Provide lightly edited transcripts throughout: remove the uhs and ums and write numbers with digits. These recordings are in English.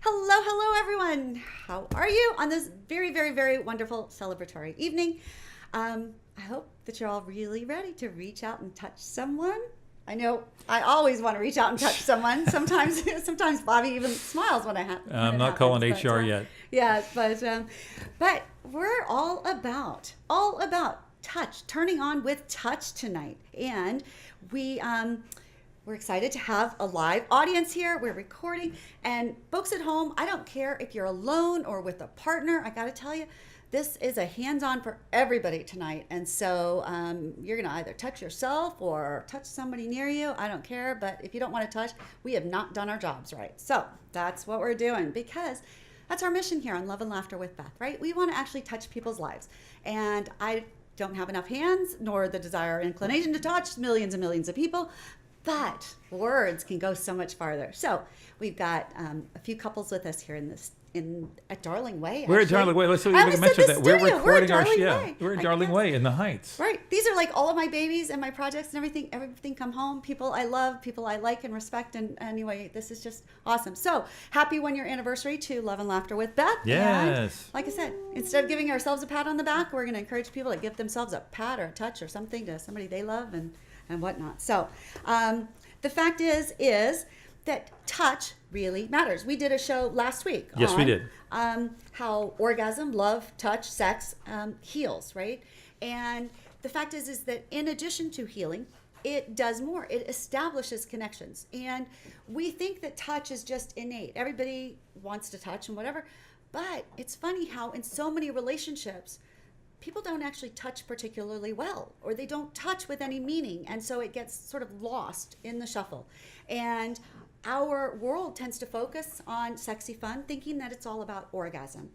Hello, everyone. How are you on this very, very, very wonderful celebratory evening? I hope that you're all really ready to reach out and touch someone. I know I always want to reach out and touch someone. Sometimes Bobby even smiles when I have. I'm not calling HR yet. Yeah, but we're all about touch, turning on with touch tonight, and we're excited to have a live audience here. We're recording, and folks at home, I don't care if you're alone or with a partner. I got to tell you, this is a hands-on for everybody tonight. And so you're going to either touch yourself or touch somebody near you. I don't care, but if you don't want to touch, we have not done our jobs right. So that's what we're doing, because that's our mission here on Love and Laughter with Beth, right? We want to actually touch people's lives. And I don't have enough hands nor the desire or inclination to touch millions and millions of people. But words can go so much farther. So we've got a few couples with us here at Darling Way. We're at Darling Way. Let's mention that. We're recording our show. We're at Darling Way in the Heights. Right. These are like all of my babies and my projects and everything. Everything come home. People I love, people I like and respect. And anyway, this is just awesome. So happy 1-year anniversary to Love and Laughter with Beth. Yes. And like I said, instead of giving ourselves a pat on the back, we're going to encourage people to give themselves a pat or a touch or something to somebody they love and whatnot. So the fact is that touch really matters. We did a show last week. Yes, we did. How orgasm, love, touch, sex heals, right? And the fact is that in addition to healing, it does more. It establishes connections. And we think that touch is just innate. Everybody wants to touch and whatever. But it's funny how in so many relationships, people don't actually touch particularly well, or they don't touch with any meaning. And so it gets sort of lost in the shuffle. And our world tends to focus on sexy fun, thinking that it's all about orgasm.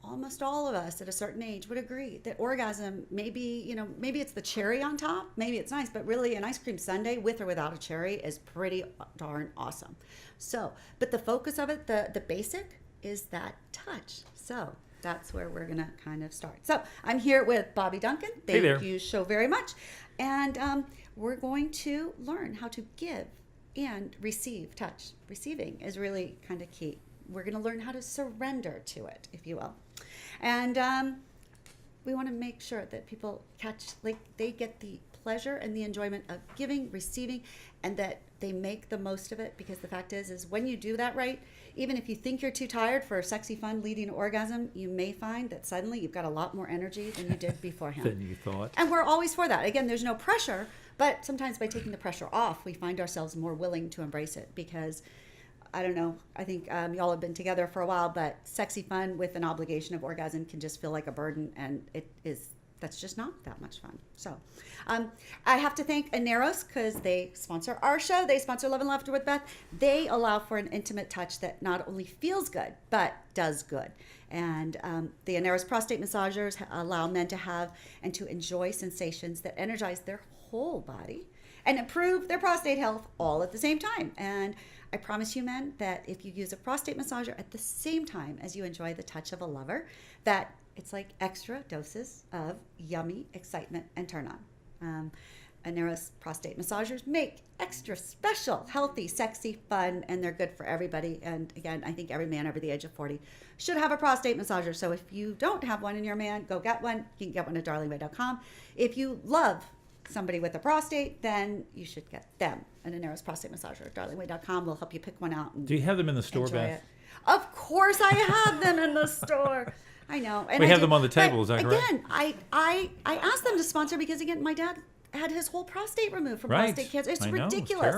Almost all of us at a certain age would agree that orgasm maybe it's the cherry on top, maybe it's nice, but really an ice cream sundae with or without a cherry is pretty darn awesome. So, but the focus of it, the basic is that touch. So that's where we're going to kind of start. So I'm here with Bobby Duncan. Thank you so very much. And we're going to learn how to give and receive touch. Receiving is really kind of key. We're going to learn how to surrender to it, if you will. And we want to make sure that people they get the pleasure and the enjoyment of giving, receiving, and that they make the most of it, because the fact is when you do that right, even if you think you're too tired for sexy fun leading to orgasm, you may find that suddenly you've got a lot more energy than you did beforehand. Than you thought. And we're always for that. Again, there's no pressure, but sometimes by taking the pressure off, we find ourselves more willing to embrace it, because I don't know, I think y'all have been together for a while, but sexy fun with an obligation of orgasm can just feel like a burden, and that's just not that much fun. So I have to thank Aneros, because they sponsor our show. They sponsor Love and Laughter with Beth. They allow for an intimate touch that not only feels good, but does good. And the Aneros prostate massagers allow men to have and to enjoy sensations that energize their whole body and improve their prostate health all at the same time. And I promise you, men, that if you use a prostate massager at the same time as you enjoy the touch of a lover, that it's like extra doses of yummy excitement and turn on. Aneros prostate massagers make extra special, healthy, sexy, fun, and they're good for everybody. And again, I think every man over the age of 40 should have a prostate massager. So if you don't have one in your man, go get one. You can get one at darlingway.com. If you love somebody with a prostate, then you should get them an Aneros prostate massager at darlingway.com. We'll help you pick one out. And do you have them in the store, Beth? Of course I have them in the store. I know. And we have them on the table, is that correct? Again, I asked them to sponsor because, again, my dad had his whole prostate removed from prostate cancer. It's ridiculous.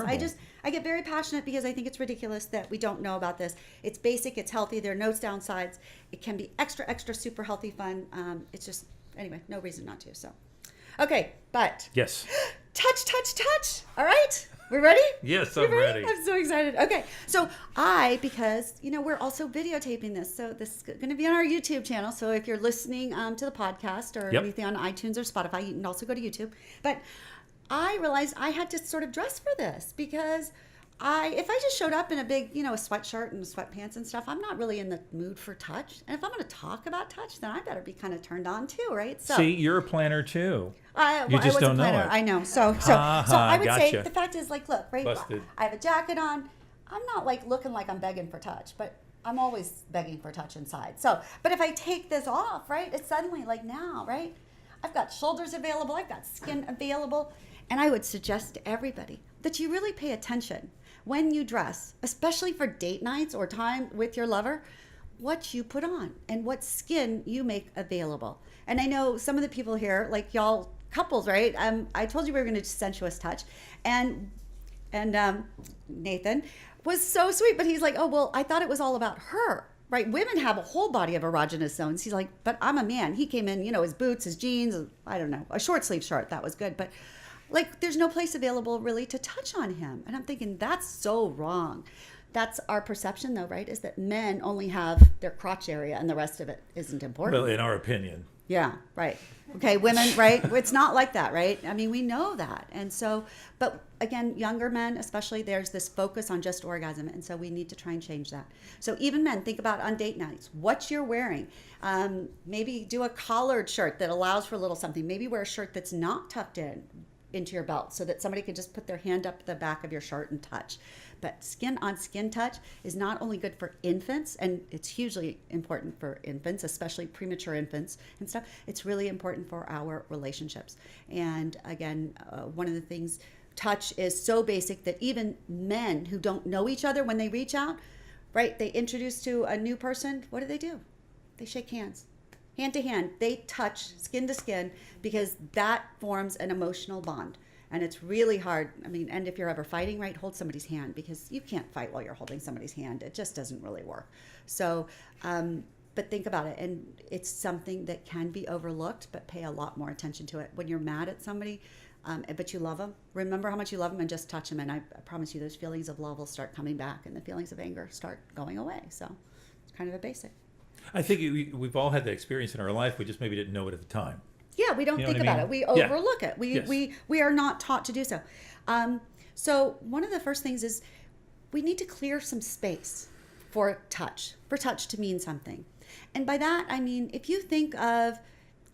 I get very passionate because I think it's ridiculous that we don't know about this. It's basic, it's healthy, there are no downsides. It can be extra super healthy fun. It's just, anyway, no reason not to. So, okay, but yes. Touch. All right? We're ready? Yes, I'm ready. I'm so excited. Okay, so because, we're also videotaping this, so this is going to be on our YouTube channel. So if you're listening to the podcast or anything on iTunes or Spotify, you can also go to YouTube. But I realized I had to sort of dress for this, because if I just showed up in a big, a sweatshirt and sweatpants and stuff, I'm not really in the mood for touch. And if I'm going to talk about touch, then I better be kind of turned on too, right? So, see, you're a planner too. You just don't know it. I know. So I would say the fact is, look, right? Busted. I have a jacket on. I'm not looking like I'm begging for touch, but I'm always begging for touch inside. So, but if I take this off, right, it's suddenly like now, right? I've got shoulders available, I've got skin available. And I would suggest to everybody that you really pay attention when you dress, especially for date nights or time with your lover, what you put on and what skin you make available. And I know some of the people here, like y'all couples, right? I told you we were going to do sensuous touch, and Nathan was so sweet, but he's like, oh, well, I thought it was all about her, right? Women have a whole body of erogenous zones. He's like, but I'm a man. He came in, his boots, his jeans, I don't know, a short sleeve shirt. That was good. But like, there's no place available really to touch on him. And I'm thinking, that's so wrong. That's our perception, though, right? Is that men only have their crotch area and the rest of it isn't important. Well, in our opinion. Yeah, right. Okay, women, right? It's not like that, right? I mean, we know that. And so, but again, younger men, especially, there's this focus on just orgasm. And so we need to try and change that. So even men, think about on date nights, what you're wearing. Maybe do a collared shirt that allows for a little something. Maybe wear a shirt that's not tucked into your belt so that somebody can just put their hand up the back of your shirt and touch. But skin on skin touch is not only good for infants, and it's hugely important for infants, especially premature infants and stuff. It's really important for our relationships. And again, one of the things, touch is so basic that even men who don't know each other, when they reach out, right, they introduce to a new person, what do? They shake hands. Hand to hand, they touch skin to skin because that forms an emotional bond. And it's really hard. I mean, and if you're ever fighting, right, hold somebody's hand, because you can't fight while you're holding somebody's hand. It just doesn't really work. So, but think about it. And it's something that can be overlooked, but pay a lot more attention to it. When you're mad at somebody, but you love them, remember how much you love them and just touch them. And I promise you those feelings of love will start coming back and the feelings of anger start going away. So it's kind of a basic. I think we've all had that experience in our life. We just maybe didn't know it at the time. Yeah, we don't think about it. We overlook it. We are not taught to do so. So one of the first things is we need to clear some space for touch to mean something. And by that, I mean, if you think of,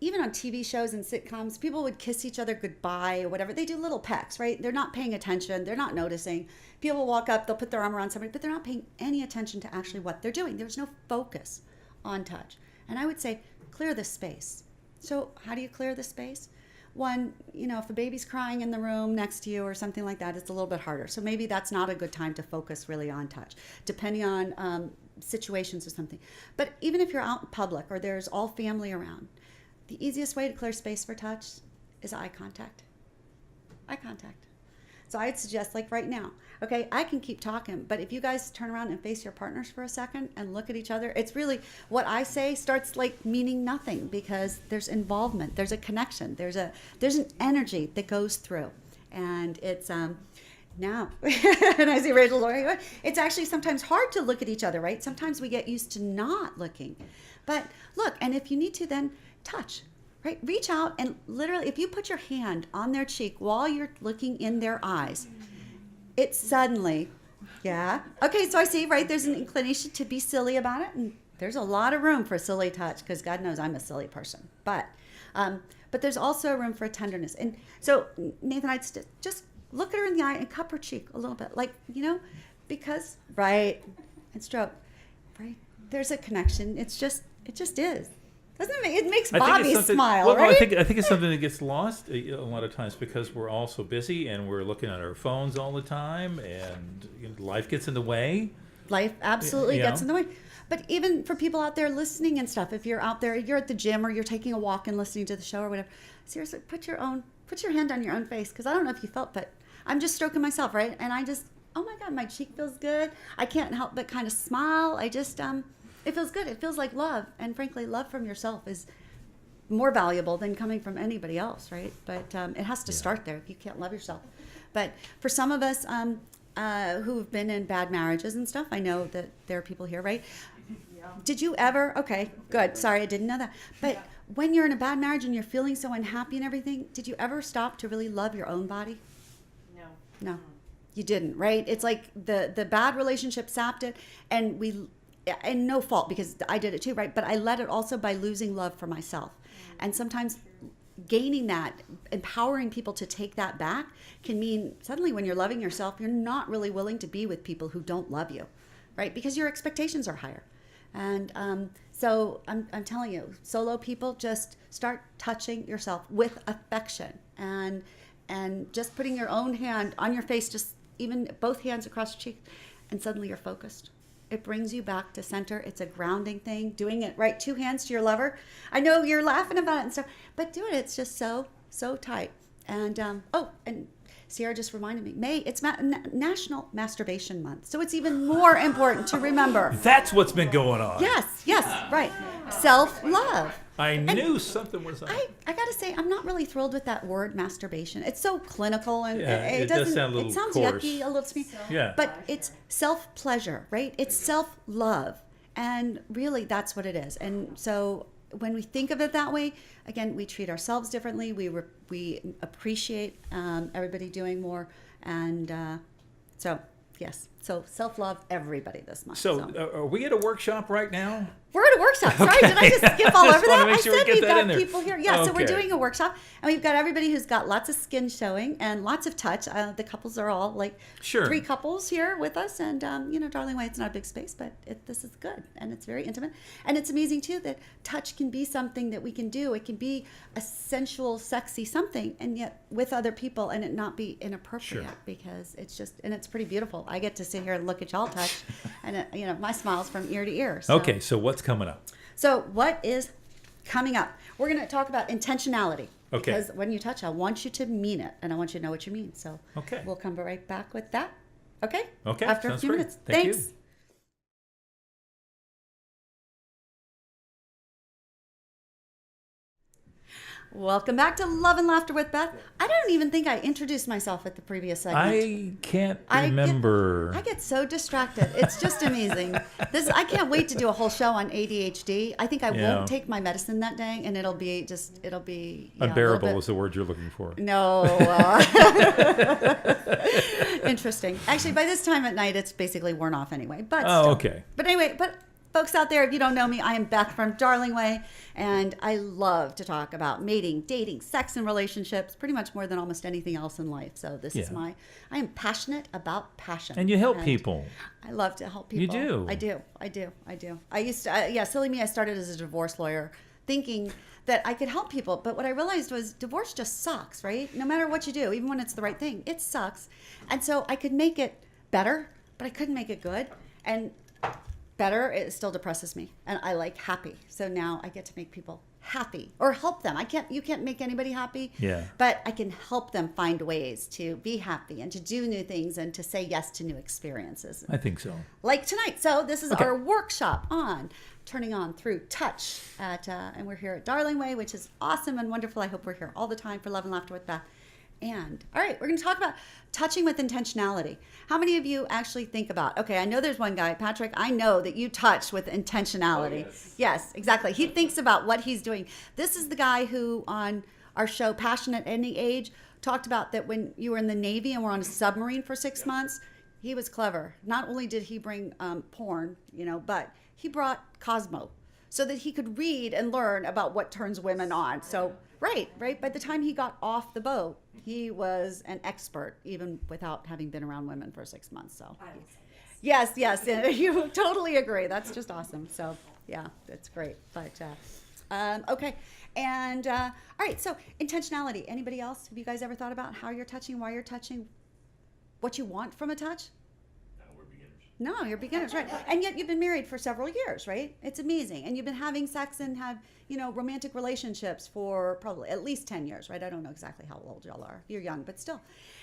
even on TV shows and sitcoms, people would kiss each other goodbye or whatever. They do little pecks, right? They're not paying attention. They're not noticing. People walk up, they'll put their arm around somebody, but they're not paying any attention to actually what they're doing. There's no focus on touch. And I would say, clear the space. So how do you clear the space? One, if a baby's crying in the room next to you or something like that, it's a little bit harder. So maybe that's not a good time to focus really on touch, depending on situations or something. But even if you're out in public or there's all family around, the easiest way to clear space for touch is eye contact. Eye contact. So I'd suggest, like right now, okay, I can keep talking, but if you guys turn around and face your partners for a second and look at each other, it's really, what I say starts like meaning nothing, because there's involvement, there's a connection, there's an energy that goes through. And it's now, and I see Rachel, it's actually sometimes hard to look at each other, right? Sometimes we get used to not looking. But look, and if you need to, then touch. Right? Reach out and literally, if you put your hand on their cheek while you're looking in their eyes, it suddenly, yeah. Okay, so I see, right, there's an inclination to be silly about it. And there's a lot of room for silly touch, because God knows I'm a silly person. But there's also room for tenderness. And so, Nathan, I'd just look at her in the eye and cup her cheek a little bit. Like, because, right, and stroke, right? There's a connection. It just is. Doesn't it makes Bobby smile, well, right? I think it's something that gets lost a lot of times, because we're all so busy and we're looking at our phones all the time, and life gets in the way. Life absolutely gets in the way. But even for people out there listening and stuff, if you're out there, you're at the gym or you're taking a walk and listening to the show or whatever, seriously, put your hand on your own face, because I don't know if you felt, but I'm just stroking myself, right? And I just, oh my God, my cheek feels good. I can't help but kind of smile. I just it feels good. It feels like love. And frankly, love from yourself is more valuable than coming from anybody else, right? But it has to start there. You can't love yourself. But for some of us who've been in bad marriages and stuff, I know that there are people here, right? Yeah. Did you ever, okay, good. Sorry, I didn't know that. But when you're in a bad marriage and you're feeling so unhappy and everything, did you ever stop to really love your own body? No. You didn't, right? It's like the bad relationship sapped it, and no fault, because I did it too, right? But I led it also by losing love for myself. And sometimes gaining that, empowering people to take that back, can mean suddenly when you're loving yourself, you're not really willing to be with people who don't love you. right? Because your expectations are higher. And so I'm telling you, solo people, just start touching yourself with affection and just putting your own hand on your face, just even both hands across your cheek, and suddenly you're focused. It brings you back to center. It's a grounding thing. Doing it right, 2 hands to your lover. I know you're laughing about it and stuff, but do it. It's just so tight. And and Sierra just reminded me, May, it's National Masturbation Month. So it's even more important to remember. That's what's been going on. Yes, right. Self-love. I knew something was up. I got to say, I'm not really thrilled with that word masturbation. It's so clinical and Yeah, it does doesn't, sound a little it sounds coarse. yucky, a little to me. Yeah. But it's self-pleasure, right? It's self-love. And really, that's what it is. And so when we think of it that way, again, we treat ourselves differently. We appreciate everybody doing more. And so, yes. So self-love, everybody this month. So are we at a workshop right now? We're at a workshop. Sorry, did I just skip all Just over wanna that? make I sure we said get we've that in got there. people here. Yeah, so we're Okay. doing a workshop, and we've got everybody who's got lots of skin showing and lots of touch. The couples are all like Sure. 3 couples here with us, and Darling Way, it's not a big space, but this is good, and it's very intimate, and it's amazing too that touch can be something that we can do. It can be a sensual, sexy something, and yet with other people, and it not be inappropriate because it's just, and it's pretty beautiful. I get to sit here and look at y'all touch, and my smile's from ear to ear. So. Okay, so what's coming up? So what is coming up? We're going to talk about intentionality. Okay. Because when you touch, I want you to mean it, and I want you to know what you mean. So Okay. we'll come right back with that. Okay? Okay, After a sounds few great. minutes. Thank you. Thanks. Welcome back to Love and Laughter with Beth. I don't even think I introduced myself at the previous segment. I can't I remember. get so distracted. It's just amazing. I can't wait to do a whole show on ADHD. I think I Yeah. won't take my medicine that day, and it'll be yeah, a little Unbearable bit- is the word you're looking for. No. Interesting. Actually, by this time at night, it's basically worn off anyway. But Oh, still. okay. But anyway, folks out there, if you don't know me, I am Beth from Darling Way, and I love to talk about mating, dating, sex, and relationships, pretty much more than almost anything else in life. So this is Yeah. I am passionate about passion. And you help people. I love to help people. You do. I do. I used to, silly me, I started as a divorce lawyer thinking that I could help people. But what I realized was divorce just sucks, right? No matter what you do, even when it's the right thing, it sucks. And so I could make it better, but I couldn't make it good. And better, it still depresses me. And I like happy. So now I get to make people happy or help them. You can't make anybody happy. Yeah. But I can help them find ways to be happy and to do new things and to say yes to new experiences. I think so. Like tonight. So this is Okay. our workshop on turning on through touch and we're here at Darling Way, which is awesome and wonderful. I hope we're here all the time for Love and Laughter with Beth. And all right, we're going to talk about touching with intentionality. How many of you actually think about, okay, I know there's one guy, Patrick, I know that you touch with intentionality. Oh, Yes, exactly. He thinks about what he's doing. This is the guy who on our show, Passion at Any Age, talked about that when you were in the Navy and were on a submarine for 6 months, he was clever. Not only did he bring porn, but he brought Cosmo so that he could read and learn about what turns women on. So, right. By the time he got off the boat, he was an expert, even without having been around women for 6 months. So, I would say yes. yes, you totally agree. That's just awesome. So, yeah, that's great. But okay, and all right. So, intentionality. Anybody else? Have you guys ever thought about how you're touching, why you're touching, what you want from a touch? We're beginners. No, you're beginners, right? And yet you've been married for several years, right? It's amazing, and you've been having sex and have romantic relationships for probably at least 10 years, right? I don't know exactly how old y'all are. You're young, but still.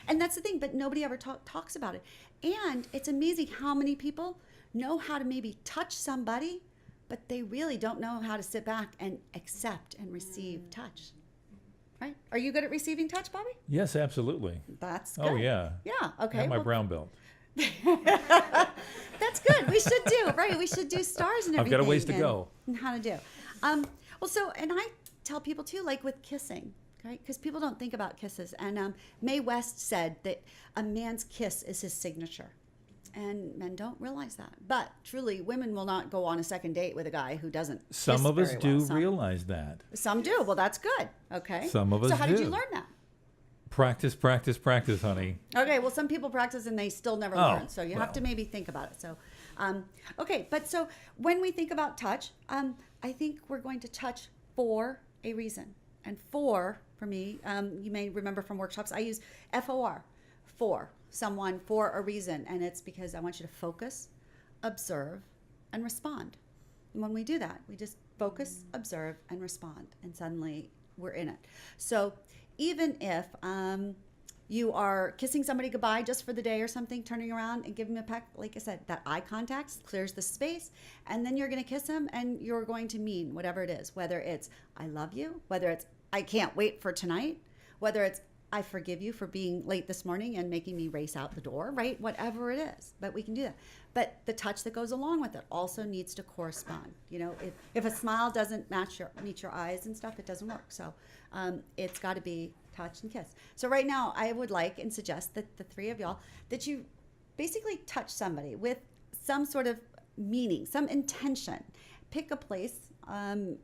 And that's the thing. But nobody ever talks about it. And it's amazing how many people know how to maybe touch somebody, but they really don't know how to sit back and accept and receive touch. Right? Are you good at receiving touch, Bobby? Yes, absolutely. That's good. Oh, yeah. Yeah. I Okay. have my well, brown belt. That's good. We should do, right? We should do stars and I've everything. got a ways to and- go. And how to do. And I tell people too, like with kissing, right? Because people don't think about kisses. And Mae West said that a man's kiss is his signature. And men don't realize that. But truly, women will not go on a second date with a guy who doesn't kiss Some of us very do well. realize that. Some do. Well, that's good. Okay. Some of So us how did do. you learn that? Practice, practice, practice, honey. Okay, well, some people practice and they still never Oh, learn. So you have well. to maybe think about it. So, okay, but so when we think about touch, I think we're going to touch for a reason. And for me, you may remember from workshops, I use FOR, for someone, for a reason. And it's because I want you to focus, observe, and respond. And when we do that, we just focus, observe, and respond. And suddenly we're in it. So even if you are kissing somebody goodbye just for the day or something, turning around and giving them a peck, like I said, that eye contact clears the space, and then you're going to kiss them and you're going to mean whatever it is, whether it's I love you, whether it's I can't wait for tonight, whether it's I forgive you for being late this morning and making me race out the door, right? Whatever it is, but we can do that. But the touch that goes along with it also needs to correspond. You know, if a smile doesn't meet your eyes and stuff, it doesn't work. So it's got to be touch and kiss. So right now, I would like and suggest that the three of y'all, that you basically touch somebody with some sort of meaning, some intention. Pick a place on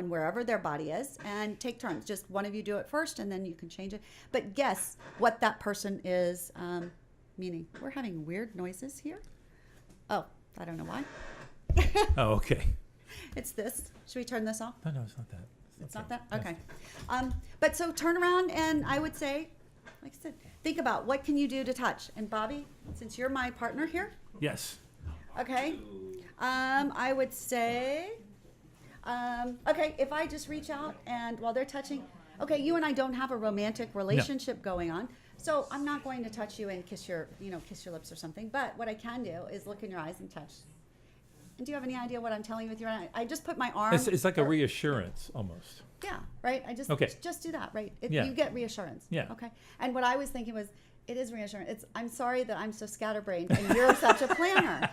wherever their body is and take turns. Just one of you do it first and then you can change it. But guess what that person is meaning. We're having weird noises here. Oh, I don't know why. Oh, okay. It's this. Should we turn this off? No, it's not that. It's not that? Okay. But so turn around and I would say, like I said, think about what can you do to touch. And Bobby, since you're my partner here, Yes. okay, I would say, okay, if I just reach out and while they're touching, okay, you and I don't have a romantic relationship going on, so I'm not going to touch you and kiss your lips or something. But what I can do is look in your eyes and touch. And do you have any idea what I'm telling you with your eye? I just put my arm. It's like a reassurance almost. Yeah, right. I just Okay. just do that, right? Yeah. You get reassurance. Yeah. Okay. And what I was thinking was, it is reassurance. I'm sorry that I'm so scatterbrained and you're such a planner,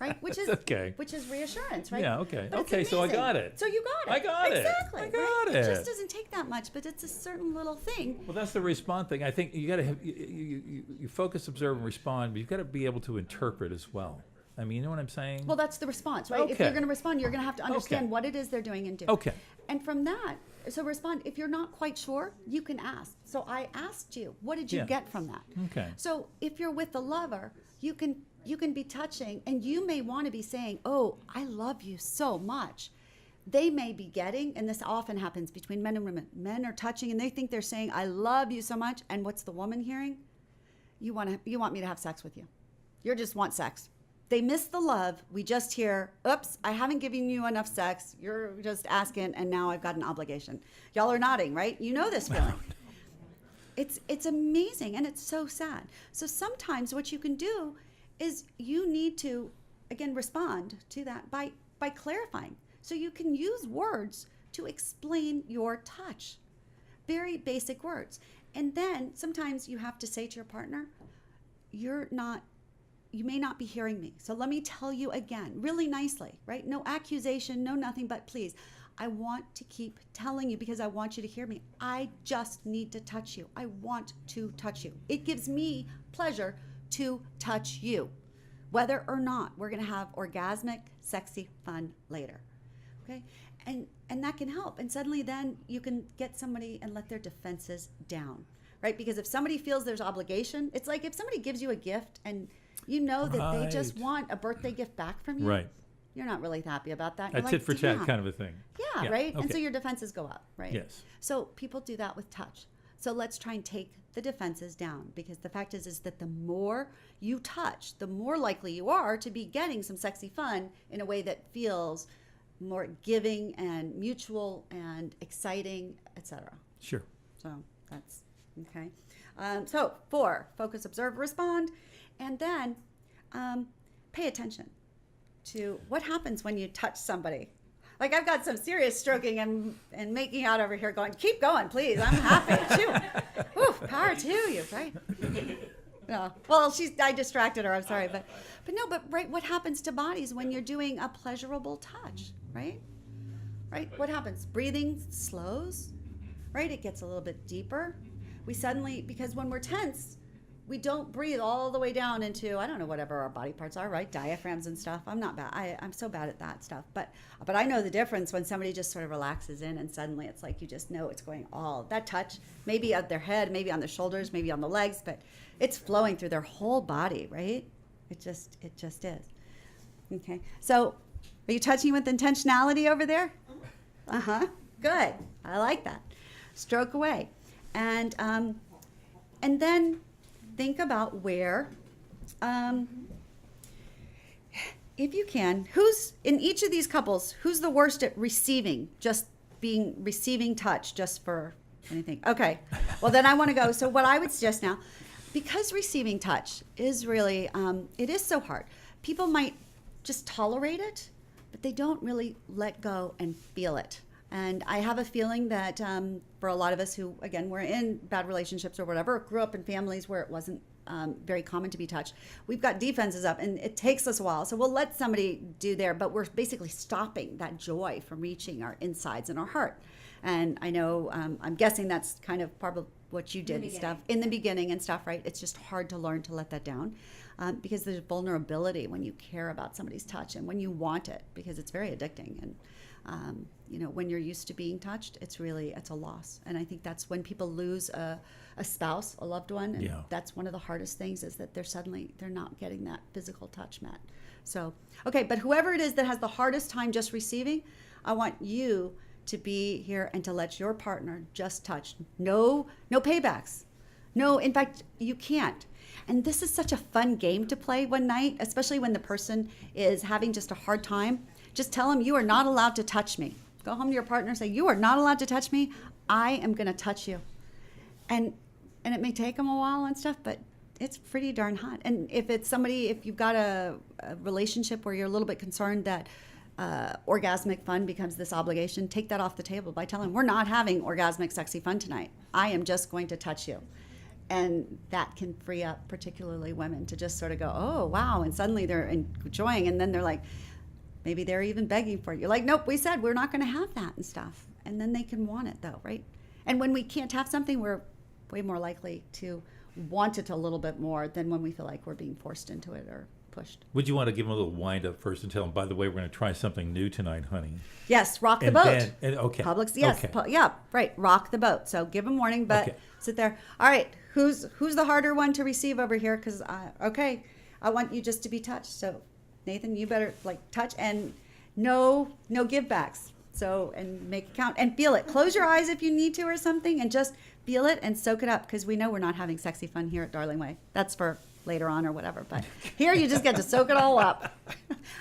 right? Which is okay. Which is reassurance, right? Yeah, okay. But it's Okay, so I amazing. got it. So you got it. I got it. Exactly. I right? got It it. just doesn't take that much, but it's a certain little thing. Well, that's the respond thing. I think you got to have you focus, observe, and respond, but you've got to be able to interpret as well. I mean, you know what I'm saying? Well, that's the response, right? If Okay. you're going to respond, you're going to have to understand Okay. what it is they're doing and do. Okay. And from that, so respond. If you're not quite sure, you can ask. So I asked you, what did you Yeah. get from that? Okay. So if you're with a lover, you can be touching, and you may want to be saying, "Oh, I love you so much." They may be getting, and this often happens between men and women. Men are touching, and they think they're saying, "I love you so much," and what's the woman hearing? You want me to have sex with you. You just want sex. They miss the love. We just hear, "Oops, I haven't given you enough sex. You're just asking, and now I've got an obligation." Y'all are nodding, right? You know this feeling. It's amazing, and it's so sad. So sometimes what you can do is you need to, again, respond to that by clarifying. So you can use words to explain your touch, very basic words. And then sometimes you have to say to your partner, you may not be hearing me. So let me tell you again, really nicely, right? No accusation, no nothing, but please, I want to keep telling you because I want you to hear me. I just need to touch you. I want to touch you. It gives me pleasure to touch you, whether or not we're going to have orgasmic, sexy fun later. Okay? And that can help. And suddenly then you can get somebody and let their defenses down, right? Because if somebody feels there's obligation, it's like if somebody gives you a gift and you know that they just Right. want a birthday gift back from you. Right. You're not really happy about that. A You're like, tit for tat "Damn." kind of a thing. Yeah, Yeah, right? And so okay. your defenses go up, right? Yes. So people do that with touch. So let's try and take the defenses down, because the fact is that the more you touch, the more likely you are to be getting some sexy fun in a way that feels more giving and mutual and exciting, etc. Sure. So that's okay. So 4, focus, observe, respond, and then pay attention to what happens when you touch somebody. Like I've got some serious stroking and making out over here going, keep going, please. I'm happy. Shoot. Whew, power to you, right? No. Well, I distracted her. I'm sorry. But right, what happens to bodies when you're doing a pleasurable touch, right? Right? What happens? Breathing slows, right? It gets a little bit deeper. We suddenly, because when we're tense, we don't breathe all the way down into, I don't know, whatever our body parts are, right? Diaphragms and stuff. I'm not bad. I'm so bad at that stuff. But I know the difference when somebody just sort of relaxes in and suddenly it's like you just know it's going all, that touch, maybe at their head, maybe on their shoulders, maybe on the legs, but it's flowing through their whole body, right? It just is. Okay. So are you touching with intentionality over there? Uh-huh. Good. I like that. Stroke away. And then think about where, if you can, who's in each of these couples, who's the worst at receiving touch just for anything? Okay. Well, then I want to go. So what I would suggest now, because receiving touch is really, it is so hard. People might just tolerate it, but they don't really let go and feel it. And I have a feeling that for a lot of us who, again, were in bad relationships or whatever, grew up in families where it wasn't very common to be touched, we've got defenses up and it takes us a while. So we'll let somebody do there, but we're basically stopping that joy from reaching our insides and our heart. And I know, I'm guessing that's kind of part of what you did and stuff in the beginning and stuff, right? It's just hard to learn to let that down because there's vulnerability when you care about somebody's touch and when you want it, because it's very addicting. And when you're used to being touched, it's a loss. And I think that's when people lose a spouse, a loved one. And that's one of the hardest things is that they're not getting that physical touch met. So, okay, but whoever it is that has the hardest time just receiving, I want you to be here and to let your partner just touch. No paybacks. No, in fact, you can't. And this is such a fun game to play one night, especially when the person is having just a hard time. Just tell them, you are not allowed to touch me. Go home to your partner and say, you are not allowed to touch me. I am going to touch you. And it may take them a while and stuff, but it's pretty darn hot. And if you've got a relationship where you're a little bit concerned that orgasmic fun becomes this obligation, take that off the table by telling them, we're not having orgasmic sexy fun tonight. I am just going to touch you. And that can free up particularly women to just sort of go, oh, wow. And suddenly they're enjoying. And then they're like, maybe they're even begging for it. You're like, nope, we said we're not going to have that and stuff. And then they can want it though, right? And when we can't have something, we're way more likely to want it a little bit more than when we feel like we're being forced into it or pushed. Would you want to give them a little wind up first and tell them, by the way, we're going to try something new tonight, honey? Yes, rock the boat. Okay. Publix, yes. Okay. Yeah, right. Rock the boat. So give them warning, but sit there. All right, who's the harder one to receive over here? Because, I want you just to be touched. So Nathan, you better touch and no give backs. So, and make it count and feel it. Close your eyes if you need to or something and just feel it and soak it up, because we know we're not having sexy fun here at Darling Way. That's for later on or whatever. But here you just get to soak it all up.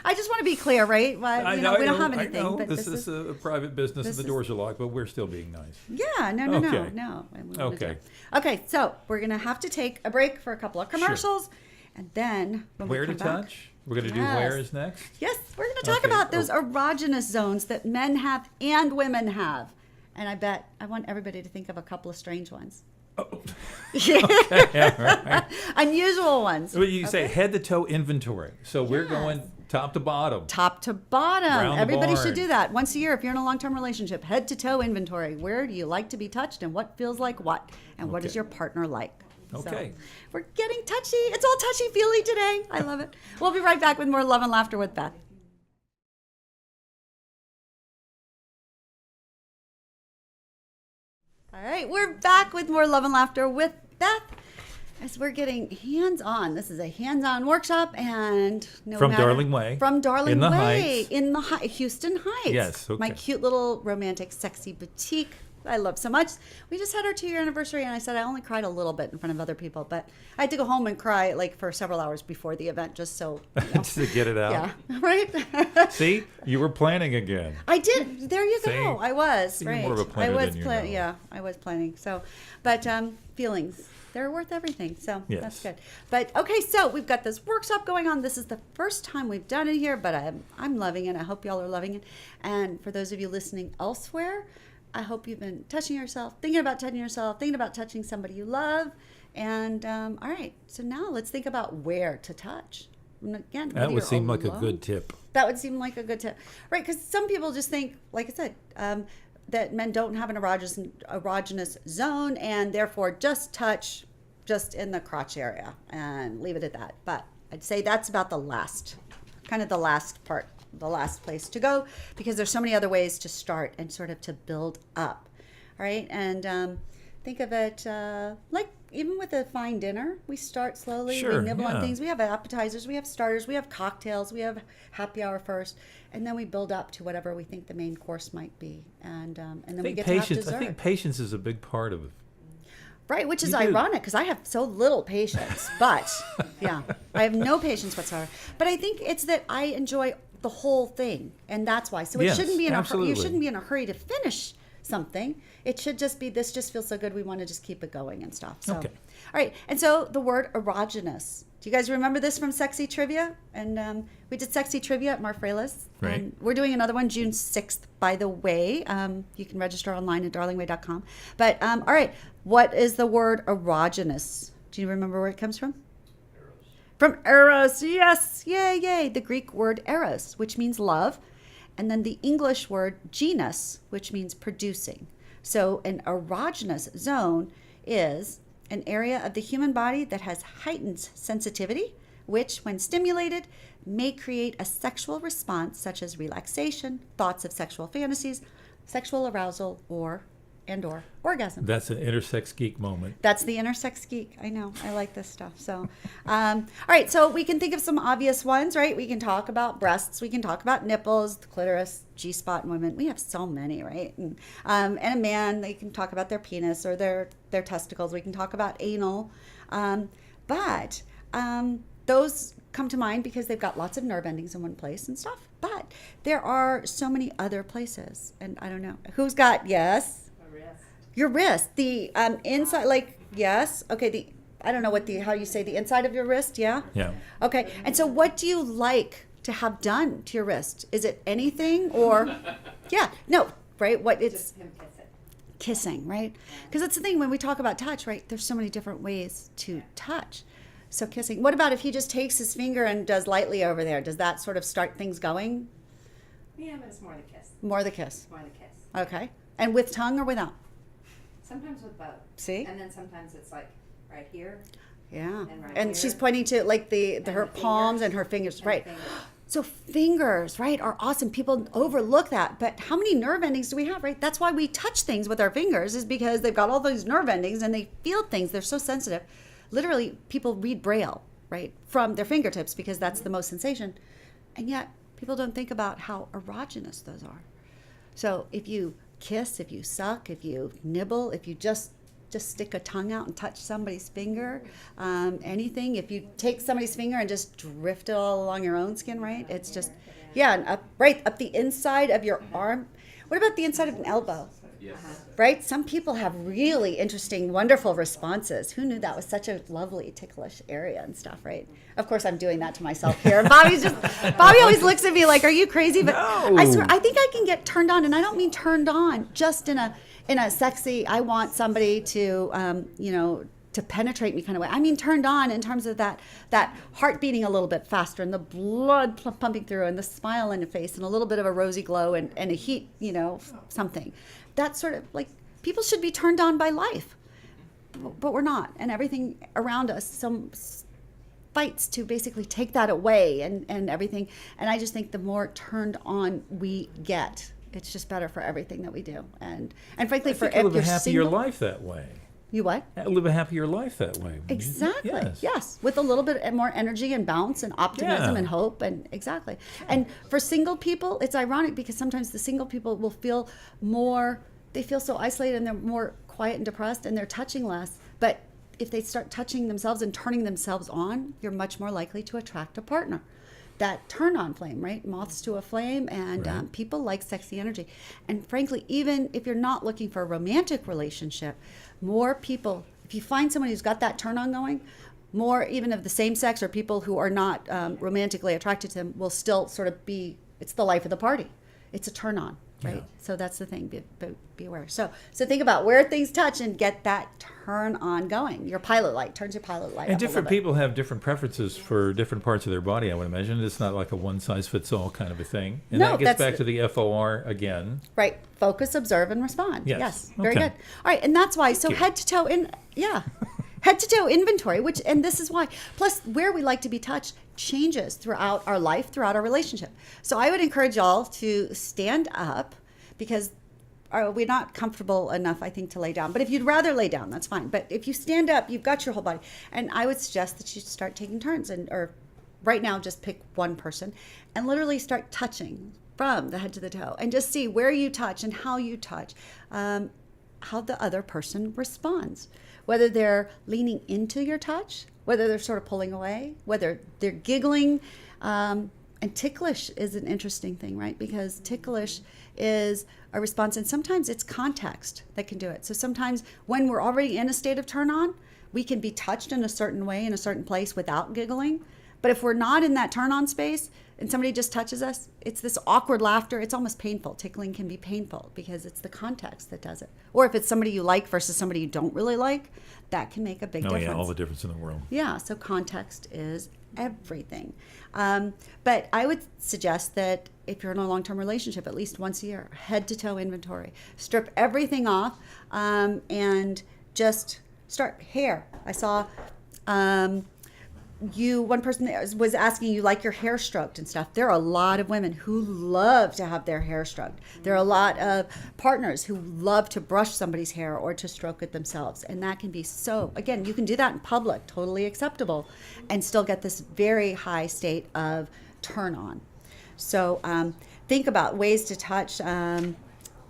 I just want to be clear, right? Well, we don't have anything. I know. But this is a private business and the doors are locked, but we're still being nice. Yeah, no. And we wanna do it. Okay, so we're going to have to take a break for a couple of commercials. Sure. And then when where we come to back, touch? We're going to do where's next? Yes, we're going to talk about those erogenous zones that men have and women have. And I want everybody to think of a couple of strange ones. Oh. Okay, all right. Unusual ones. Well, you say head to toe inventory. So we're going top to bottom. Top to bottom. Round Everybody the should barn. do that once a year if you're in a long-term relationship. Head to toe inventory. Where do you like to be touched and what feels like what? And what is your partner like? Okay. So we're getting touchy. It's all touchy-feely today. I love it. We'll be right back with more Love and Laughter with Beth. All right, we're back with more Love and Laughter with Beth as we're getting hands-on. This is a hands-on workshop, and From Darling Way. From Darling In the Way. Heights. In the Houston Heights. Yes, okay. My cute little romantic, sexy boutique I love so much. We just had our 2-year anniversary, and I said I only cried a little bit in front of other people, but I had to go home and cry for several hours before the event, just so just to get it out. Yeah, right. See, you were planning again. I did. There you go. See? I was You're right. more of a planner than you know. Yeah, I was planning. So, but feelings. They're worth everything, so Yes. that's good. But okay, so we've got this workshop going on. This is the first time we've done it here, but I'm loving it. I hope y'all are loving it. And for those of you listening elsewhere, I hope you've been touching yourself, thinking about touching yourself, thinking about touching somebody you love. And all right, so now let's think about where to touch. And again, That would seem like a good tip. That would seem like a good tip, right? Because some people just think, like I said, that men don't have an erogenous zone, and therefore just touch just in the crotch area and leave it at that. But I'd say that's about the last part, the last place to go, because there's so many other ways to start and sort of to build up. All right. And think of it like even with a fine dinner, we start slowly, Sure, we nibble on yeah. things. We have appetizers, we have starters, we have cocktails, we have happy hour first, and then we build up to whatever we think the main course might be. And then we get to have dessert. I think patience is a big part of it. Right, which is You do. ironic because I have so little patience. But yeah, I have no patience whatsoever. But I think it's that I enjoy the whole thing, and that's why. So it Yes, shouldn't be in absolutely. you shouldn't be in a hurry to finish something. It should just be, this just feels so good, we want to just keep it going and stuff. So, Okay. all right. And so the word erogenous. Do you guys remember this from Sexy Trivia? And we did Sexy Trivia at Marfrela's. Right. And we're doing another one June 6th, by the way. You can register online at darlingway.com. But all right, what is the word erogenous? Do you remember where it comes from? From eros, yes, yay, yay. The Greek word eros, which means love, and then the English word genus, which means producing. So an erogenous zone is an area of the human body that has heightened sensitivity, which, when stimulated, may create a sexual response such as relaxation, thoughts of sexual fantasies, sexual arousal, or orgasm. That's an intersex geek moment. That's the intersex geek. I know. I like this stuff. So, all right. So we can think of some obvious ones, right? We can talk about breasts. We can talk about nipples, the clitoris, G-spot in women. We have so many, right? And a man, they can talk about their penis or their testicles. We can talk about anal. But those come to mind because they've got lots of nerve endings in one place and stuff. But there are so many other places. And I don't know. Who's got, yes? Your wrist, the inside, like, yes, okay, I don't know how you say the inside of your wrist, yeah? Yeah. Okay, and so what do you like to have done to your wrist? Is it anything or, yeah, no, right, what it's, kissing, right? Because that's the thing, when we talk about touch, right, there's so many different ways to touch. So kissing, what about if he just takes his finger and does lightly over there? Does that sort of start things going? Yeah, but it's more the kiss. More the kiss, More the kiss. okay. And with tongue or without? Sometimes with both. See? And then sometimes it's like right here. Yeah, And right and here. she's pointing to like her the palms fingers. and her fingers, And right? the fingers. So fingers, right, are awesome. People overlook that, but how many nerve endings do we have, right? That's why we touch things with our fingers, is because they've got all those nerve endings and they feel things. They're so sensitive. Literally, people read Braille, right, from their fingertips because that's the most sensation, and yet people don't think about how erogenous those are. So if you kiss, if you suck, if you nibble, if you just stick a tongue out and touch somebody's finger, anything, if you take somebody's finger and just drift it all along your own skin, right? It's just, yeah, and up the inside of your arm. What about the inside of an elbow? Yes. Right? Some people have really interesting, wonderful responses. Who knew that was such a lovely, ticklish area and stuff, right? Of course, I'm doing that to myself here. Bobby always looks at me like, "Are you crazy?" But No. I swear, I think I can get turned on, and I don't mean turned on just in a sexy, I want somebody to, to penetrate me kind of way. I mean turned on in terms of that heart beating a little bit faster and the blood pumping through and the smile on your face and a little bit of a rosy glow and a heat, something. That sort of, like, people should be turned on by life, but we're not. And everything around us, some fights to basically take that away and everything. And I just think the more turned on we get, it's just better for everything that we do. And frankly, I for think you live a if you're happier single, life that way. you what? Live a happier life that way. Exactly. Yes. Yes. With a little bit more energy and bounce and optimism Yeah. and hope and exactly. And for single people, it's ironic because sometimes the single people will feel more, they feel so isolated and they're more quiet and depressed and they're touching less. But if they start touching themselves and turning themselves on, you're much more likely to attract a partner. That turn on flame, right? Moths to a flame, and Right. people like sexy energy. And frankly, even if you're not looking for a romantic relationship, more people, if you find someone who's got that turn on going, more even of the same sex or people who are not romantically attracted to them will still sort of be, it's the life of the party. It's a turn on, right? Yeah. So that's the thing, be aware. So think about where things touch and get that turn on going. Your pilot light, turns your pilot light And up a different little bit. people have different preferences for different parts of their body, I would imagine. It's not like a one-size-fits-all kind of a thing. And No, that gets that's- back to the FOR again. Right. Focus, observe, and respond. Yes. Very Okay. good. All right. And that's why, so you. head to toe in, yeah. head to toe inventory, and this is why. Plus, where we like to be touched changes throughout our life, throughout our relationship. So I would encourage y'all to stand up because we're not comfortable enough, I think, to lay down. But if you'd rather lay down, that's fine. But if you stand up, you've got your whole body. And I would suggest that you start taking turns or right now, just pick one person and literally start touching from the head to the toe and just see where you touch and how you touch, how the other person responds, whether they're leaning into your touch, whether they're sort of pulling away, whether they're giggling. And ticklish is an interesting thing, right? Because ticklish is a response, and sometimes it's context that can do it. So sometimes when we're already in a state of turn on, we can be touched in a certain way, in a certain place without giggling. But if we're not in that turn on space and somebody just touches us, it's this awkward laughter. It's almost painful. Tickling can be painful because it's the context that does it. Or if it's somebody you like versus somebody you don't really like, that can make a big difference. Yeah, all the difference in the world. Yeah, so context is everything. But I would suggest that if you're in a long-term relationship, at least once a year, head to toe inventory. Strip everything off and just start hair. I saw one person was asking you like your hair stroked and stuff. There are a lot of women who love to have their hair stroked. There are a lot of partners who love to brush somebody's hair or to stroke it themselves. And that can be so, again, you can do that in public, totally acceptable, and still get this very high state of turn on. So think about ways to touch and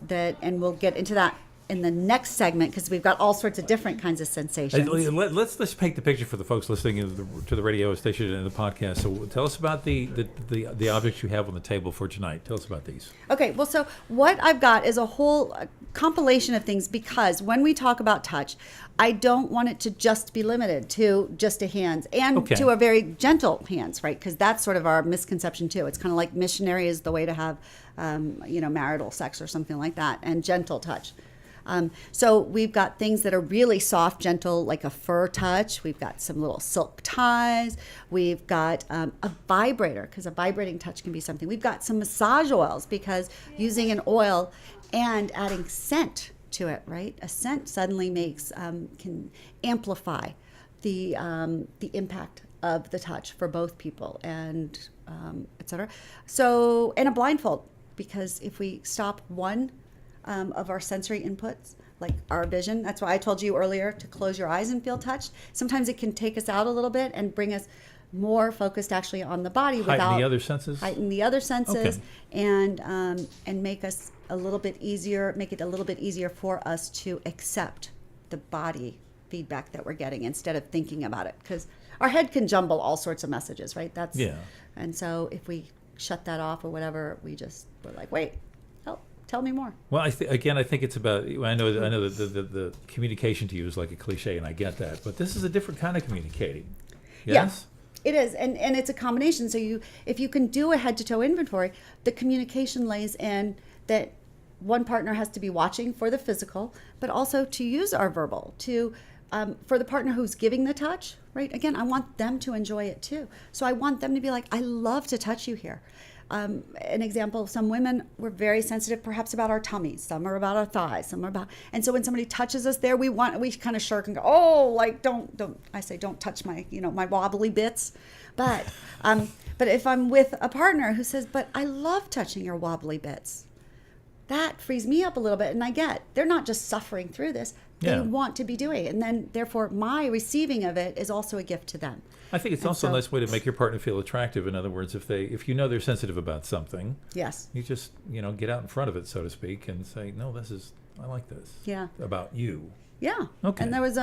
we'll get into that in the next segment because we've got all sorts of different kinds of sensations. Let's paint the picture for the folks listening to the radio station and the podcast. So tell us about the objects you have on the table for tonight. Tell us about these. Okay, well, so what I've got is a whole compilation of things because when we talk about touch, I don't want it to just be limited to just a hands and to a very gentle hands, right? Because that's sort of our misconception too. It's kind of like missionary is the way to have, marital sex or something like that, and gentle touch. So we've got things that are really soft, gentle, like a fur touch. We've got some little silk ties. We've got a vibrator, because a vibrating touch can be something. We've got some massage oils, because using an oil and adding scent to it, right? A scent suddenly can amplify the impact of the touch for both people, and et cetera. So, and a blindfold, because if we stop one of our sensory inputs, like our vision. That's why I told you earlier to close your eyes and feel touched. Sometimes it can take us out a little bit and bring us more focused actually on the body Heighten the other senses? Heighten the other senses, okay. And make us a little bit easier, make it a little bit easier for us to accept the body feedback that we're getting instead of thinking about it. Because our head can jumble all sorts of messages, right? And so if we shut that off or whatever, we're like, wait, tell me more. Well, I think it's about. I know that the communication to you is like a cliche, and I get that. But this is a different kind of communicating. Yes, it is, and it's a combination. So if you can do a head to toe inventory, the communication lays in that one partner has to be watching for the physical, but also to use our verbal to. For the partner who's giving the touch, right? Again, I want them to enjoy it too. So I want them to be like, I love to touch you here. An example, some women were very sensitive perhaps about our tummies. Some are about our thighs, some are about, and so when somebody touches us there, we kind of shirk and go, oh, like don't touch my, my wobbly bits. But if I'm with a partner who says, but I love touching your wobbly bits, that frees me up a little bit. And they're not just suffering through this. They want to be doing it. And then therefore my receiving of it is also a gift to them. I think it's also a nice way to make your partner feel attractive. In other words, if you know they're sensitive about something, yes, you just get out in front of it, so to speak, and say, no, I like this. Yeah. About you. Yeah. Okay. And there was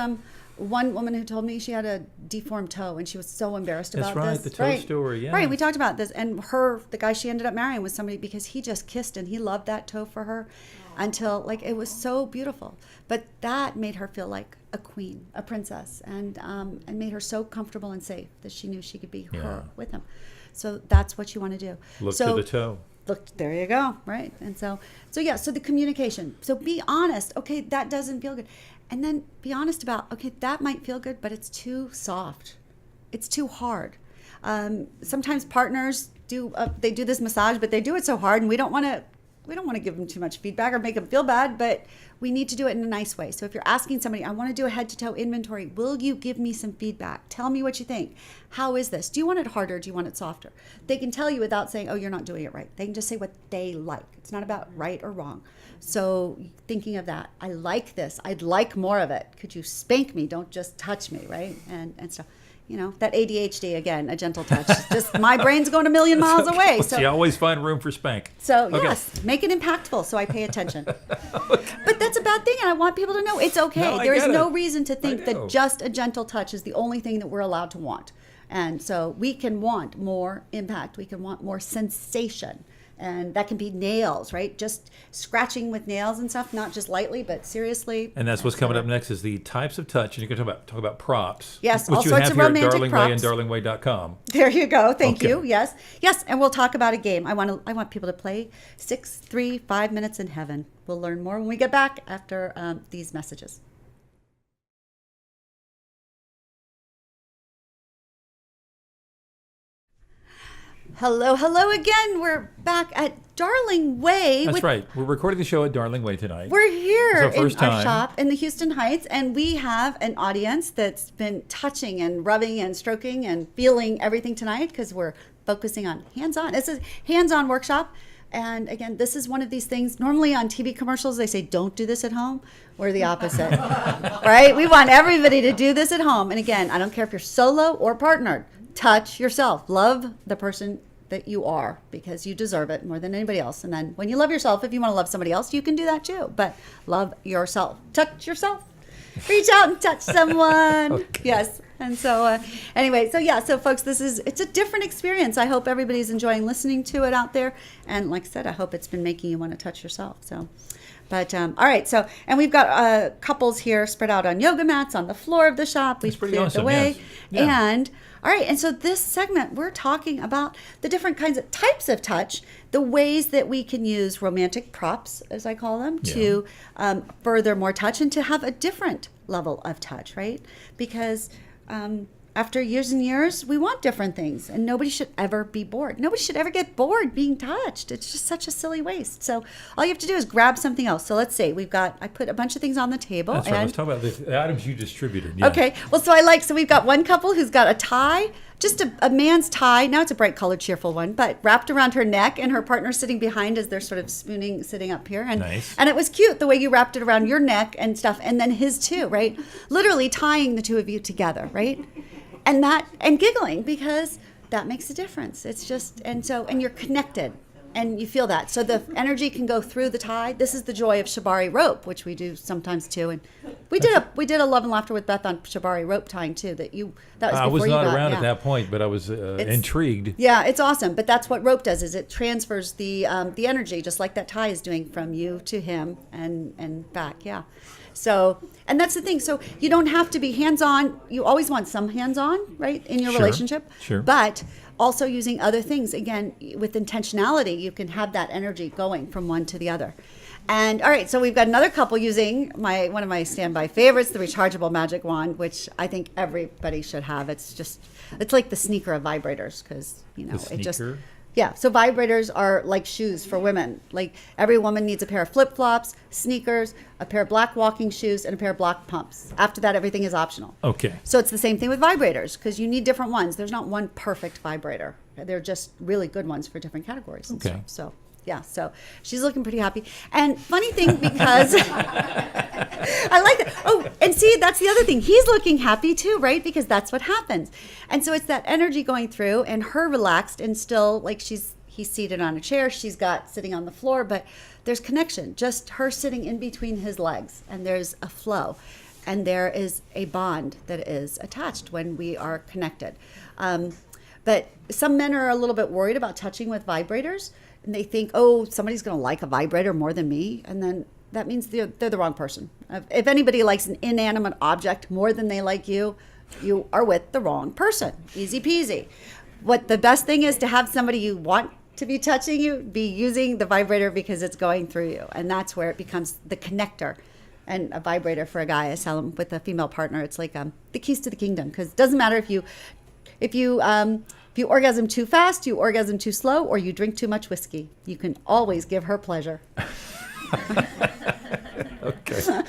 one woman who told me she had a deformed toe, and she was so embarrassed about this. That's right, the toe story. Yeah. Right. We talked about this, and the guy she ended up marrying was somebody because he just kissed and he loved that toe for her, until it was so beautiful. But that made her feel like a queen, a princess, and made her so comfortable and safe that she knew she could be her with him. So that's what you want to do. Look to the toe. Look, there you go, right? And so the communication. So be honest. Okay, that doesn't feel good. And then be honest about, okay, that might feel good, but it's too soft. It's too hard. Sometimes partners do this massage, but they do it so hard, and we don't want to we don't want to give them too much feedback or make them feel bad, but we need to do it in a nice way. So if you're asking somebody, I want to do a head to toe inventory, will you give me some feedback? Tell me what you think. How is this? Do you want it harder? Do you want it softer? They can tell you without saying, oh, you're not doing it right. They can just say what they like. It's not about right or wrong. So thinking of that, I like this. I'd like more of it. Could you spank me? Don't just touch me, right? And stuff. You know, that ADHD, again, a gentle touch. Just my brain's going a million miles away. So you always find room for spank. So Okay. yes, make it impactful so I pay attention. But that's a bad thing, and I want people to know it's okay. No, I There is get no it. reason to think I that know. just a gentle touch is the only thing that we're allowed to want. And so we can want more impact. We can want more sensation. And that can be nails, right? Just scratching with nails and stuff, not just lightly, but seriously. And that's what's coming up next is the types of touch, and you're going to talk about props. Yes, which all you sorts have of here romantic at Darling Way and props. darlingway.com. There you go. Thank Okay. you. Yes. Yes. And we'll talk about a game. I want people to play 6, 3, 5 minutes in heaven. We'll learn more when we get back after these messages. Hello, hello again. We're back at Darling Way. That's right. We're recording the show at Darling Way tonight. We're here It's our in first our time. shop in the Houston Heights, and we have an audience that's been touching and rubbing and stroking and feeling everything tonight because we're focusing on hands-on. It's a hands-on workshop. And again, this is one of these things. Normally on TV commercials, they say, don't do this at home. We're the opposite, right? We want everybody to do this at home. And again, I don't care if you're solo or partnered. Touch yourself. Love the person that you are because you deserve it more than anybody else. And then when you love yourself, if you want to love somebody else, you can do that too. But love yourself. Touch yourself. Reach out and touch someone. Okay. Yes. And so anyway, so folks, it's a different experience. I hope everybody's enjoying listening to it out there. And like I said, I hope it's been making you want to touch yourself. So, but all right. So, and we've got couples here spread out on yoga mats on the floor of the shop. We've pretty cleared the awesome, way. yes. Yeah. And all right. And so this segment, we're talking about the different kinds of types of touch, the ways that we can use romantic props, as I call them, to further more touch and to have a different level of touch, right? Because after years and years, we want different things, and nobody should ever be bored. Nobody should ever get bored being touched. It's just such a silly waste. So all you have to do is grab something else. So let's see, I put a bunch of things on the table. That's right. and Let's talk about the items you distributed. Yeah. Okay. Well, so we've got one couple who's got a tie, just a man's tie. Now it's a bright colored, cheerful one, but wrapped around her neck, and her partner sitting behind as they're sort of spooning, sitting up here. And, Nice. and it was cute the way you wrapped it around your neck and stuff, and then his too, right? Literally tying the two of you together, right? And giggling because that makes a difference. It's just, and you're connected. And you feel that. So the energy can go through the tie. This is the joy of shibari rope, which we do sometimes too. And we did a love and laughter with Beth on shibari rope tying too. That was before I was you not got, around yeah. at that point, but I was intrigued. Yeah, it's awesome. But that's what rope does: is it transfers the energy, just like that tie is doing, from you to him and back. Yeah. So, and that's the thing. So you don't have to be hands-on. You always want some hands-on, right, in your Sure, relationship. sure. But also using other things, again, with intentionality, you can have that energy going from one to the other. And all right, so we've got another couple using one of my standby favorites, the rechargeable magic wand, which I think everybody should have. It's like the sneaker of vibrators, because it just. sneaker? Yeah, so vibrators are like shoes for women. Like every woman needs a pair of flip-flops, sneakers, a pair of black walking shoes, and a pair of black pumps. After that, everything is optional. Okay. So it's the same thing with vibrators, because you need different ones. There's not one perfect vibrator. They're just really good ones for different categories. And Okay. stuff. So yeah, so she's looking pretty happy. And funny thing, because I like that. Oh, and see, that's the other thing. He's looking happy too, right? Because that's what happens. And so it's that energy going through, and her relaxed and still, like he's seated on a chair. She's got sitting on the floor, but there's connection. Just her sitting in between his legs, and there's a flow. And there is a bond that is attached when we are connected. But some men are a little bit worried about touching with vibrators, and they think, oh, somebody's going to like a vibrator more than me. And then that means they're the wrong person. If anybody likes an inanimate object more than they like you, you are with the wrong person. Easy peasy. What the best thing is to have somebody you want to be touching you, be using the vibrator because it's going through you. And that's where it becomes the connector. And a vibrator for a guy, I sell them with a female partner. It's like the keys to the kingdom, because it doesn't matter if you If you orgasm too fast, you orgasm too slow, or you drink too much whiskey, you can always give her pleasure. Okay.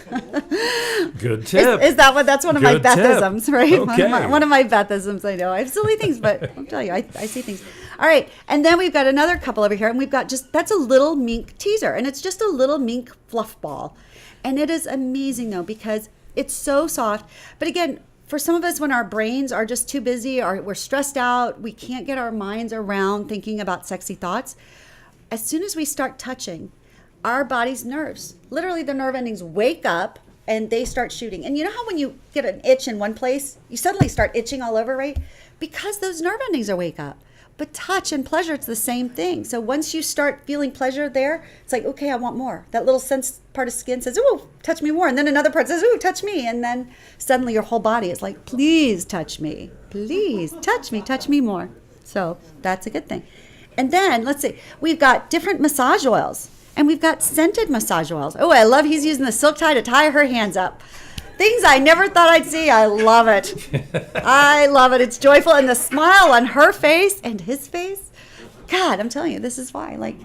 Good tip. Is that what? That's one of my Good tip. Bethisms, right? Okay. One of my Bethisms. I know I have silly things, but I'll tell you, I see things. All right, and then we've got another couple over here, and we've got that's a little mink teaser, and it's just a little mink fluff ball, and it is amazing though because it's so soft. But again, for some of us, when our brains are just too busy or we're stressed out, we can't get our minds around thinking about sexy thoughts. As soon as we start touching, our body's nerves, literally the nerve endings wake up and they start shooting. And you know how when you get an itch in one place, you suddenly start itching all over, right? Because those nerve endings are wake up. But touch and pleasure, it's the same thing. So once you start feeling pleasure there, it's like, okay, I want more. That little sense part of skin says, ooh, touch me more. And then another part says, ooh, touch me. And then suddenly your whole body is like, please touch me. Please touch me more. So that's a good thing. And then let's see, we've got different massage oils. And we've got scented massage oils. Oh, I love he's using the silk tie to tie her hands up. Things I never thought I'd see. I love it. I love it. It's joyful. And the smile on her face and his face. God, I'm telling you, this is why. Like,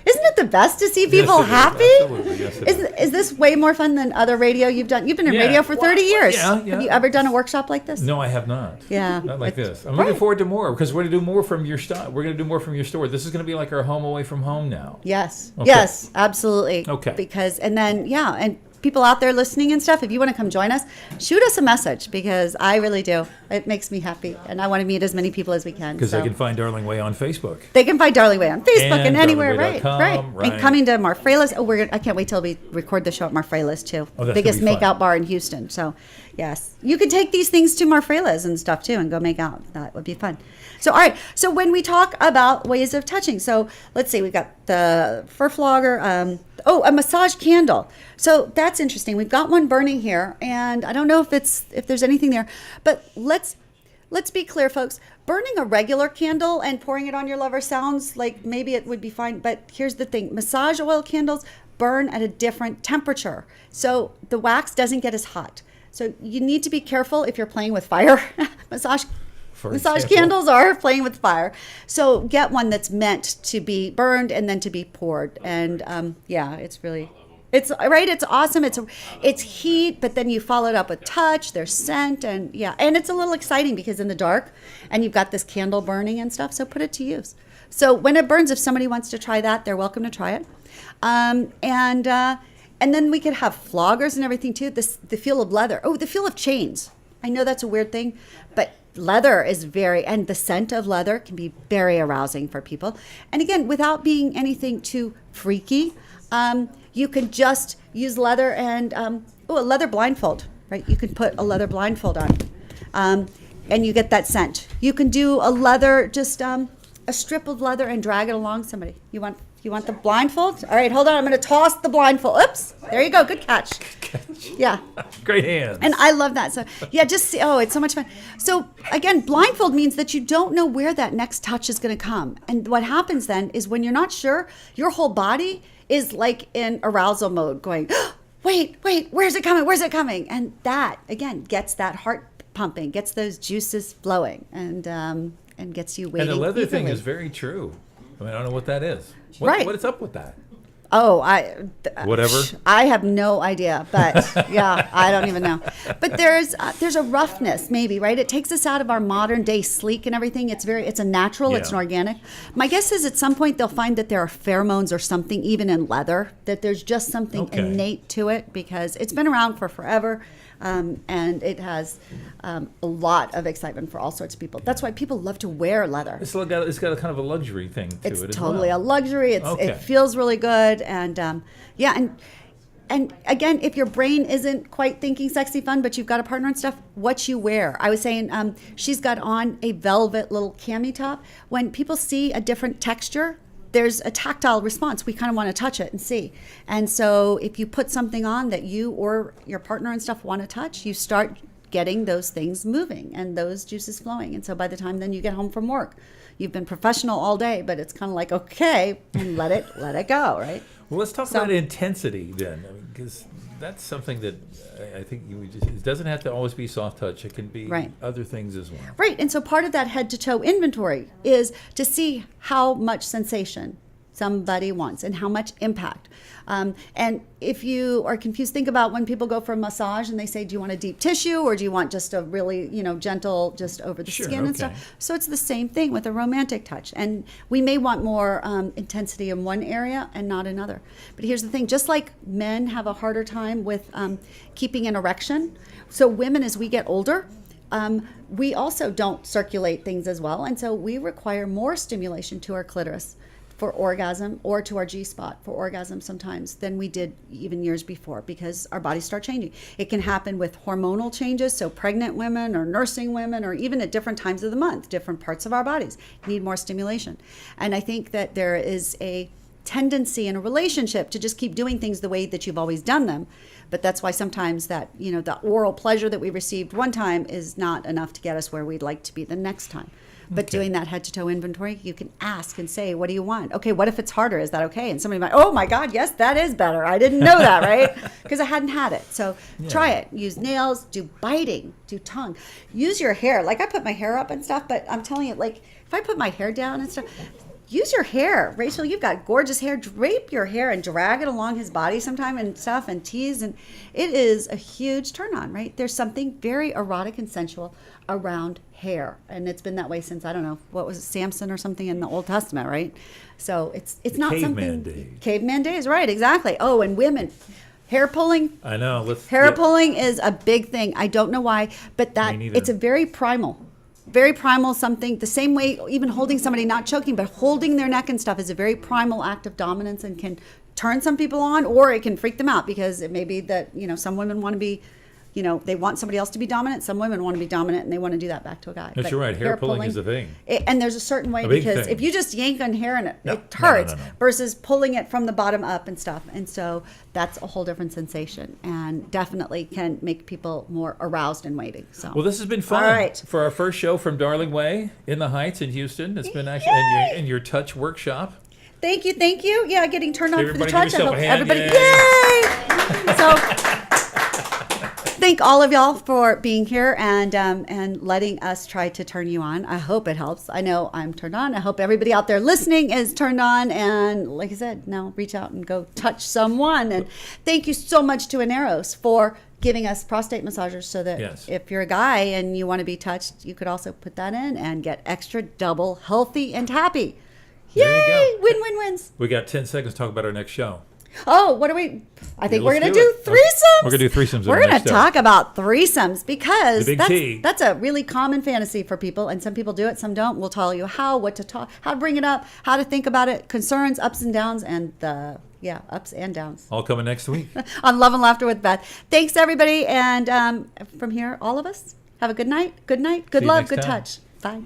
isn't it the best to see people Yes, it is. happy? Absolutely, yes, it Is this way more fun than other radio you've done? You've been in Yeah. radio for 30 years. Yeah. Have you ever done a workshop like this? No, I have not. Yeah. Not like It's- this. I'm looking right. forward to more because we're going to do more from your store. We're going to do more from your store. This is going to be like our home away from home now. Yes. Okay. Yes, absolutely. Okay. Because, and then, yeah, and people out there listening and stuff, if you want to come join us, shoot us a message because I really do. It makes me happy. And I want to meet as many people as we can. Because so. they can find Darling Way on Facebook. They can find Darling Way on Facebook and, And anywhere, right, darlingway.com, right. And coming to Marfrela's. Oh, I can't wait till we record the show at Marfrela's too. Oh, that's Biggest gonna be fun. makeout bar in Houston. So, yes, you could take these things to Marfrela's and stuff too, and go make out. That would be fun. So, all right. So when we talk about ways of touching, so let's see, we've got the fur flogger. A massage candle. So that's interesting. We've got one burning here, and I don't know if there's anything there, but let's be clear, folks. Burning a regular candle and pouring it on your lover sounds like maybe it would be fine, but here's the thing. Massage oil candles burn at a different temperature. So the wax doesn't get as hot. So you need to be careful if you're playing with fire. Massage example. candles are playing with fire. So get one that's meant to be burned and then to be poured. And it's right. It's awesome. It's heat, but then you follow it up with touch. There's scent, and it's a little exciting because in the dark, and you've got this candle burning and stuff. So put it to use. So when it burns, if somebody wants to try that, they're welcome to try it. And then we could have floggers and everything too. The feel of leather. Oh, the feel of chains. I know that's a weird thing, but leather is and the scent of leather can be very arousing for people. And again, without being anything too freaky, you can just use leather and, a leather blindfold, right? You can put a leather blindfold on, and you get that scent. You can do a leather, just a strip of leather and drag it along somebody. You want the blindfold? All right, hold on. I'm going to toss the blindfold. Oops. There you go. Good catch. Yeah. Great hands. And I love that. So yeah, it's so much fun. So again, blindfold means that you don't know where that next touch is going to come. And what happens then is when you're not sure, your whole body is like in arousal mode going, wait, where's it coming? Where's it coming? And that again gets that heart pumping, gets those juices flowing, and gets you waiting. And the leather thing eagerly. is very true. I mean, I don't know what that is. Right. What is up with that? Oh, Whatever. I have no idea, but yeah, I don't even know. But there's a roughness, maybe, right? It takes us out of our modern day sleek and everything. It's a natural, it's an Yeah. organic. My guess is at some point they'll find that there are pheromones or something even in leather, that there's just something Okay. innate to it because it's been around for forever. And it has a lot of excitement for all sorts of people. That's why people love to wear leather. It's got a kind of a luxury thing to It's it as totally well. a luxury. Okay. It feels really good, and and again, if your brain isn't quite thinking sexy fun, but you've got a partner and stuff, what you wear. I was saying, she's got on a velvet little cami top. When people see a different texture, there's a tactile response. We kind of want to touch it and see. And so if you put something on that you or your partner and stuff want to touch, you start getting those things moving and those juices flowing. And so by the time then you get home from work, you've been professional all day, but it's kind of like, okay, and let it go, right? Well, let's talk about intensity then, because that's something that I think it doesn't have to always be soft touch. It can be Right. other things as well. Right, and so part of that head to toe inventory is to see how much sensation somebody wants and how much impact. And if you are confused, think about when people go for a massage and they say, do you want a deep tissue or do you want just a really, gentle, just over the Sure, skin and okay. stuff? So it's the same thing with a romantic touch. And we may want more intensity in one area and not another. But here's the thing, just like men have a harder time with keeping an erection, so women, as we get older, we also don't circulate things as well. And so we require more stimulation to our clitoris for orgasm, or to our G-spot for orgasm sometimes, than we did even years before, because our bodies start changing. It can happen with hormonal changes, so pregnant women or nursing women, or even at different times of the month, different parts of our bodies need more stimulation. And I think that there is a tendency in a relationship to just keep doing things the way that you've always done them. But that's why sometimes that, the oral pleasure that we received one time is not enough to get us where we'd like to be the next time. But Okay. doing that head to toe inventory, you can ask and say, what do you want? Okay, what if it's harder? Is that okay? And somebody might, oh my God, yes, that is better. I didn't know that, right? Because I hadn't had it. So try it. Use nails, do biting, do tongue. Use your hair. Like I put my hair up and stuff, but I'm telling you, like if I put my hair down and stuff, use your hair. Rachel, you've got gorgeous hair. Drape your hair and drag it along his body sometime and stuff and tease. And it is a huge turn on, right? There's something very erotic and sensual around hair. And it's been that way since, I don't know, what was it, Samson or something in the Old Testament, right? So it's not caveman something. days. Caveman days, right, exactly. Oh, and women. Hair pulling. I know. Hair pulling is a big thing. I don't know why, but Me neither. it's a very primal something. The same way, even holding somebody, not choking, but holding their neck and stuff is a very primal act of dominance and can turn some people on, or it can freak them out, because it may be that, some women want to be, they want somebody else to be dominant. Some women want to be dominant and they want to do that back to a guy. But you're right. Hair pulling is a thing. And there's a certain way, A big because thing. if you just yank on hair and it No, hurts, no. versus pulling it from the bottom up and stuff. And so that's a whole different sensation, and definitely can make people more aroused and waiting. So Well, this has been fun All right. for our first show from Darling Way in the Heights in Houston. It's been actually in your touch workshop. Thank you. Yeah, getting turned on for the Everybody give touch. I yourself hope a hand. everybody, yay! So thank all of y'all for being here and letting us try to turn you on. I hope it helps. I know I'm turned on. I hope everybody out there listening is turned on. And like I said, now reach out and go touch someone. And thank you so much to Aneros for giving us prostate massagers, so that Yes. if you're a guy and you want to be touched, you could also put that in and get extra double healthy and happy. There you Yay! go. Win, win, wins. We got 10 seconds to talk about our next show. Oh, what are we? I think Yeah, we're let's going to do do it. threesomes. We're gonna do threesomes in We're the going next to show. talk about threesomes, because The big T. that's a really common fantasy for people, and some people do it, some don't. We'll tell you how, what to talk, how to bring it up, how to think about it, concerns, ups and downs, and ups and downs All coming next week. on Love and Laughter with Beth. Thanks, everybody, and from here, all of us, have a good night, good See you love, next good time. touch. Bye.